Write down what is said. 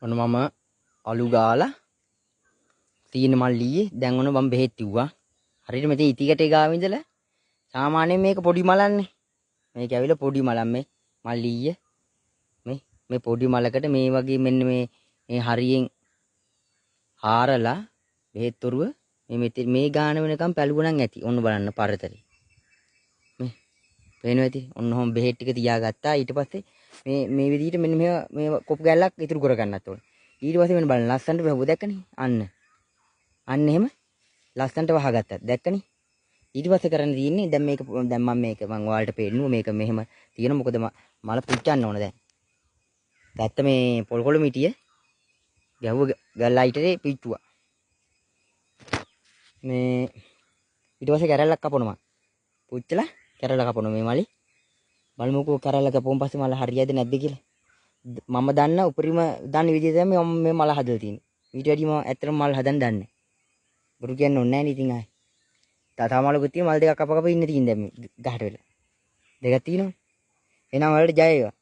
ඔන්න මම අලු ගාලා තියෙන මල්ලියේ දැන් ඔන්න මම බෙහෙත් කිව්වා. හරියට මෙතන ඉතිකටේ ගාව ඉඳලා සාමාන්‍යයෙන් මේක පොඩි මලන්නේ. මේක ඇවිල්ලා පොඩි මලක් මේ මල්ලිය. මේ පොඩි මලකට මේ වගේ මෙන්න මේ හරියෙන් හාරලා බෙහෙත් තොරුව මේ ගාන වෙනකම් පැලුවනම් ඇති. ඔන්න බලන්න පරතරේ. පේනවා ඇති. ඔන්න ඔහොම බෙහෙත් ටික තියාගත්තා. ඊට පස්සේ මේ විදිහට මෙන්න මේ කොපු ගැල්ලක් ඉතුරු කර ගන්නත් ඕනේ. ඊට පස්සේ මෙන්න බලන්න ලස්සනට බහුව දැක්කනේ. අන්න එහෙම ලස්සනට වහගත්තා. දැක්කනේ. ඊට පස්සේ කරන්න තියෙන්නේ දැන් මම ඔයාලට පෙන්නුවා මේක මෙහෙම තියෙන මොකද මල පුච්චන්න ඕන දැන්. දැත්ත මේ පොල්කොළ මිටිය ගැහුව ගල්ලයිටේ පිච්චුවා. මේ ඊට පස්සේ කැරල්ලක් කපනවා. පුච්චලා කැරල්ල කපනවා මේ මලි. බලමුකෝ කැරල්ල කපුවම පස්සේ මල හරියද නැද්ද කියලා. මම දන්න උපරිම දන්න විදිය තමයි මම මේ මල හදලා තියෙන්නේ. ඊට වැඩිය මම ඇත්තටම මල් හදන්න දන්නේ නැහැ. බරු කියන්න ඕනේ නැහැ නේ ඉතින් ආයේ. තාතා මලකුත් තියෙන මල් දෙකක් කප කප ඉන්න තියෙන දැන් මේ ගහට වෙලා. දෙකක් තියෙනවා. එහෙනම් වලට ජය වේවා.